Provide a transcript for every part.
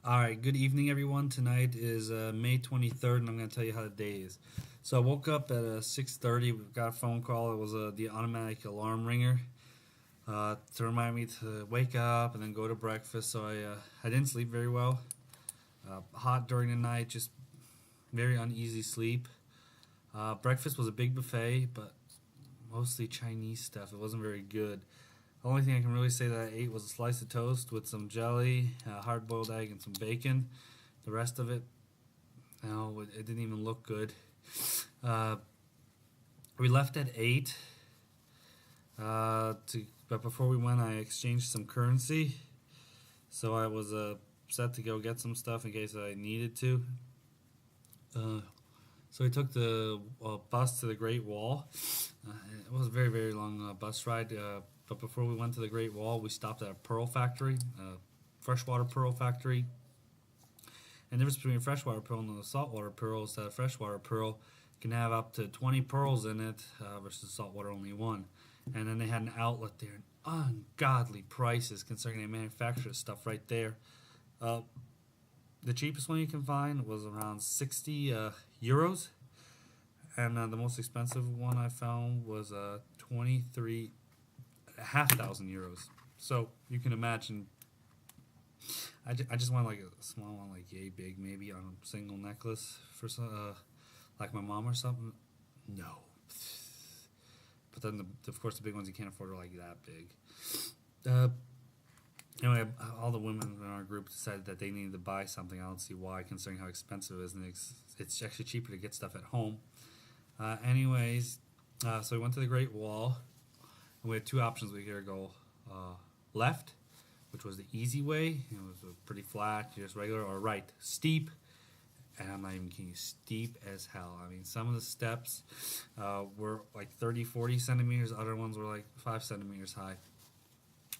All right, good evening, everyone. Tonight is May 23rd, and I'm going to tell you how the day is. So I woke up at 6:30. We got a phone call. It was the automatic alarm ringer to remind me to wake up and then go to breakfast. So I didn't sleep very well. Hot during the night, just very uneasy sleep. Breakfast was a big buffet, but mostly Chinese stuff. It wasn't very good. The only thing I can really say that I ate was a slice of toast with some jelly, a hard boiled egg, and some bacon. The rest of it, no, it didn't even look good. Uh, we left at 8. But before we went, I exchanged some currency. So I was set to go get some stuff in case I needed to. Uh, so we took the bus to the Great Wall. It was a very, very long bus ride. But before we went to the Great Wall, we stopped at a pearl factory, freshwater pearl factory. And the difference between a freshwater pearl and a saltwater pearl is that a freshwater pearl can have up to 20 pearls in it versus saltwater only one. And then they had an outlet there, ungodly prices considering they manufacture this stuff right there. Uh, the cheapest one you can find was around 60 euros, and the most expensive one I found was 23,500 euros. So you can imagine. I just want like a small one, like yay big, maybe on a single necklace for some, like my mom or something. No, but then of course the big ones you can't afford are like that big. Uh, anyway, all the women in our group decided that they needed to buy something. I don't see why, considering how expensive it is, and it's actually cheaper to get stuff at home. So we went to the Great Wall, and we had two options. We could go left, which was the easy way. It was pretty flat, just regular, or right, steep. And I'm not even kidding you, steep as hell. I mean, some of the steps were like 30, 40 centimeters. Other ones were like 5 centimeters high.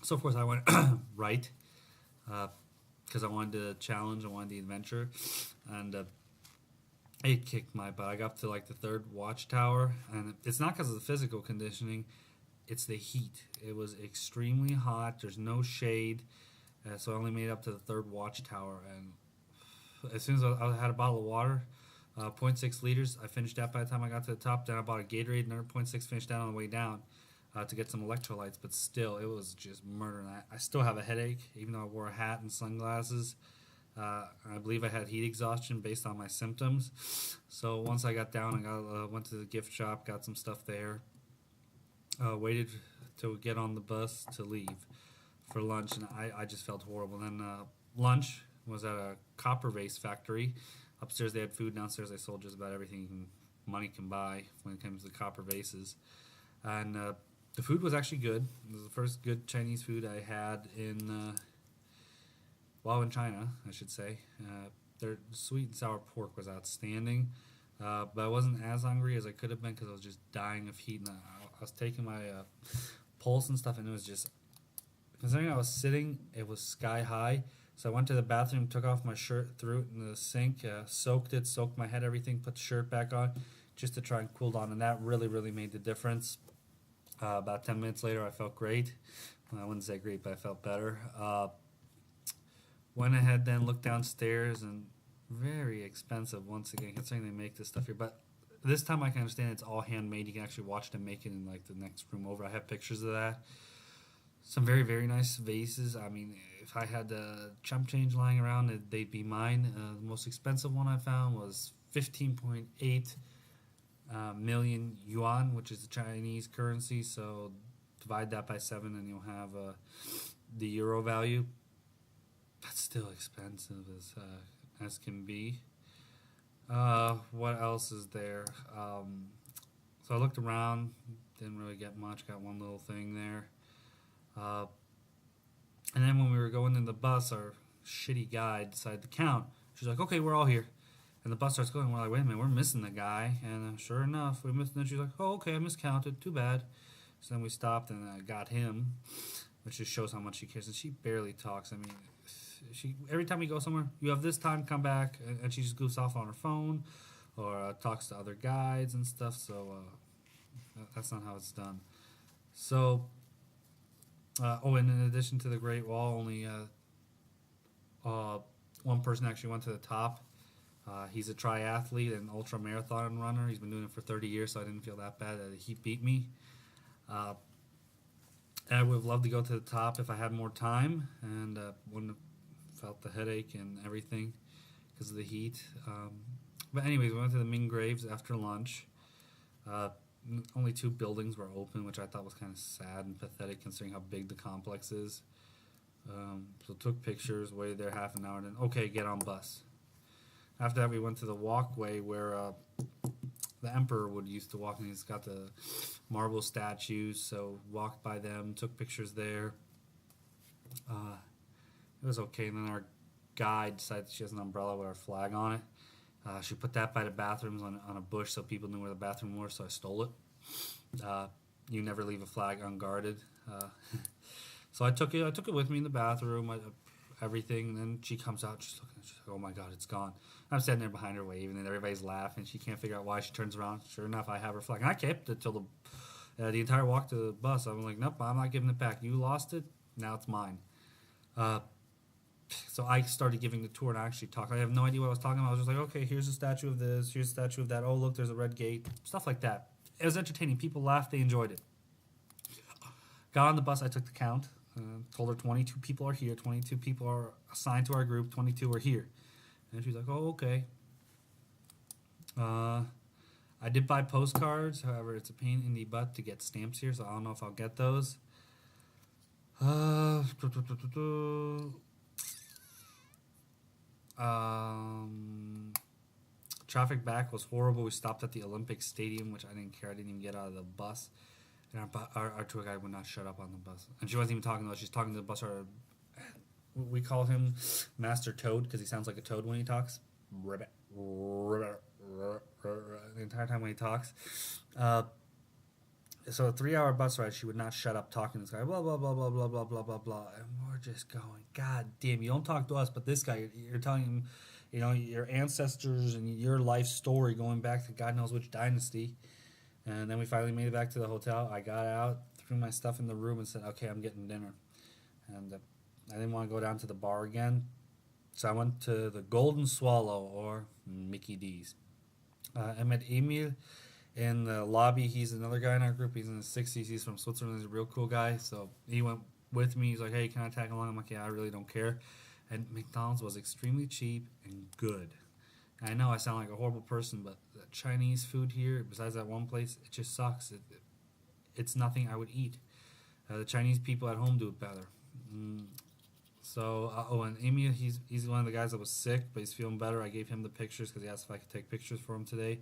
So, of course, I went right because I wanted the challenge. I wanted the adventure. And it kicked my butt. I got up to like the third watchtower. And it's not because of the physical conditioning. It's the heat. It was extremely hot. There's no shade. So I only made it up to the third watchtower. And as soon as I had a bottle of water, zero point 0.6 liters, I finished that by the time I got to the top. Then I bought a Gatorade, another zero point 0.6, finished that on the way down to get some electrolytes. But still, it was just murder. And I still have a headache, even though I wore a hat and sunglasses. I believe I had heat exhaustion based on my symptoms. So once I got down, went to the gift shop, got some stuff there. Waited to get on the bus to leave for lunch, and I just felt horrible. And then lunch was at a copper vase factory. Upstairs they had food, downstairs they sold just about everything money can buy when it comes to copper vases. And the food was actually good. It was the first good Chinese food I had in China, I should say. Their sweet and sour pork was outstanding. But I wasn't as hungry as I could have been because I was just dying of heat. And I was taking my pulse and stuff, and it was just, considering I was sitting, it was sky high. So I went to the bathroom, took off my shirt, threw it in the sink, soaked my head, everything, put the shirt back on just to try and cool down. And that really, really made the difference. About 10 minutes later, I felt great. Well, I wouldn't say great, but I felt better. Went ahead then, looked downstairs, and very expensive once again, considering they make this stuff here. But this time I can understand it's all handmade. You can actually watch them make it in like the next room over. I have pictures of that. Some very, very nice vases. I mean, if I had chump change lying around, they'd be mine. The most expensive one I found was 15.8 million yuan, which is the Chinese currency. So divide that by 7 and you'll have the euro value. That's still expensive as can be. What else is there? So I looked around, didn't really get much. Got one little thing there. And then when we were going in the bus, our shitty guide decided to count. She's like, "Okay, we're all here." And the bus starts going. We're like, "Wait a minute, we're missing the guy." And sure enough, we missed. And then she's like, "Oh, okay, I miscounted. Too bad." So then we stopped and got him, which just shows how much she cares. And she barely talks. I mean, she every time we go somewhere, you have this time, come back, and she just goofs off on her phone or talks to other guides and stuff. So that's not how it's done. So and in addition to the Great Wall, only one person actually went to the top. He's a triathlete and ultra marathon runner. He's been doing it for 30 years, so I didn't feel that bad that he beat me. Uh, and I would have loved to go to the top if I had more time and wouldn't have felt the headache and everything because of the heat. But anyways, we went to the Ming Graves after lunch. Uh, Only two buildings were open, which I thought was kind of sad and pathetic considering how big the complex is. So took pictures, waited there half an hour, then okay, get on bus. After that, we went to the walkway where the emperor would used to walk, and he's got the marble statues. So walked by them, took pictures there. It was okay. And then our guide decided she has an umbrella with our flag on it. She put that by the bathrooms on a bush so people knew where the bathroom was, so I stole it. You never leave a flag unguarded. So I took it with me in the bathroom, everything. And then she comes out, she's looking, she's like, "Oh my God, it's gone." I'm standing there behind her waving, and everybody's laughing. She can't figure out why. She turns around. Sure enough, I have her flag. And I kept it till the entire walk to the bus. I'm like, "Nope, I'm not giving it back. You lost it, now it's mine." So I started giving the tour and I actually talked. I have no idea what I was talking about. I was just like, okay, here's a statue of this, here's a statue of that. Oh, look, there's a red gate. Stuff like that. It was entertaining. People laughed. They enjoyed it. Got on the bus. I took the count. Told her 22 people are here. 22 people are assigned to our group. 22 are here. And she's like, oh, okay. I did buy postcards. However, it's a pain in the butt to get stamps here, so I don't know if I'll get those. Traffic back was horrible. We stopped at the Olympic Stadium, which I didn't care. I didn't even get out of the bus. And our tour guide would not shut up on the bus. And she wasn't even talking to us. She's talking to the bus. We call him Master Toad because he sounds like a toad when he talks. The entire time when he talks. So a 3-hour bus ride, she would not shut up talking to this guy. Blah, blah, blah, blah, blah, blah, blah, blah, blah. And we're just going, God damn, you don't talk to us, but this guy, you're telling him, you know, your ancestors and your life story going back to God knows which dynasty. And then we finally made it back to the hotel. I got out, threw my stuff in the room and said, okay, I'm getting dinner. And I didn't want to go down to the bar again. So I went to the Golden Swallow, or Mickey D's. I met Emil in the lobby. He's another guy in our group. He's in his 60s. He's from Switzerland. He's a real cool guy. So he went with me. He's like, hey, can I tag along? I'm like, yeah, I really don't care. And McDonald's was extremely cheap and good. And I know I sound like a horrible person, but the Chinese food here, besides that one place, it just sucks. It's nothing I would eat. The Chinese people at home do it better. And Amy, he's one of the guys that was sick, but he's feeling better. I gave him the pictures because he asked if I could take pictures for him today.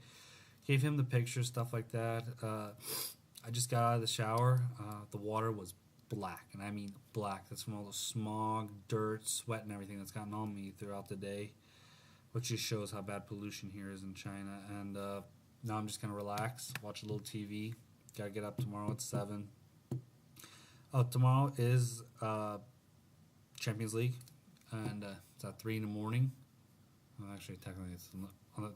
Gave him the pictures, stuff like that. I just got out of the shower. The water was black, and I mean black. That's from all the smog, dirt, sweat, and everything that's gotten on me throughout the day, which just shows how bad pollution here is in China. And now I'm just going to relax, watch a little TV. Got to get up tomorrow at 7. Oh, tomorrow is Champions League, and it's at 3 in the morning. Well, actually, technically, it's on the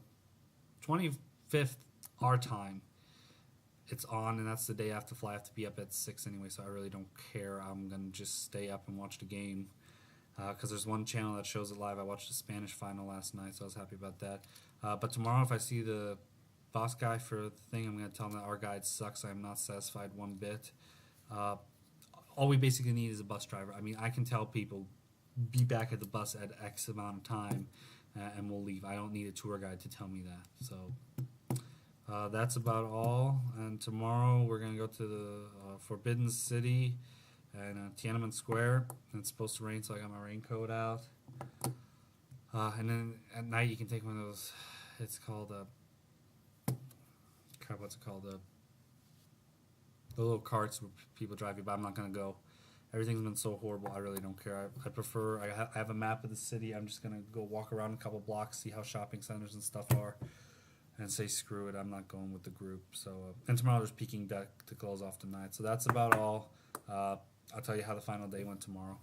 25th our time. It's on, and that's the day I have to fly. I have to be up at 6 anyway, so I really don't care. I'm going to just stay up and watch the game because there's one channel that shows it live. I watched the Spanish final last night, so I was happy about that. But tomorrow, if I see the boss guy for the thing, I'm going to tell him that our guide sucks. I am not satisfied one bit. All we basically need is a bus driver. I mean, I can tell people, be back at the bus at X amount of time, and we'll leave. I don't need a tour guide to tell me that. So that's about all. And tomorrow we're going to go to the Forbidden City and Tiananmen Square. And it's supposed to rain, so I got my raincoat out. And then at night you can take one of those, it's called, what's it called? The little carts where people drive you by. I'm not going to go. Everything's been so horrible, I really don't care. I prefer, I have a map of the city. I'm just going to go walk around a couple blocks, see how shopping centers and stuff are, and say screw it, I'm not going with the group. So, and tomorrow there's Peking deck to close off the night. So that's about all. I'll tell you how the final day went tomorrow.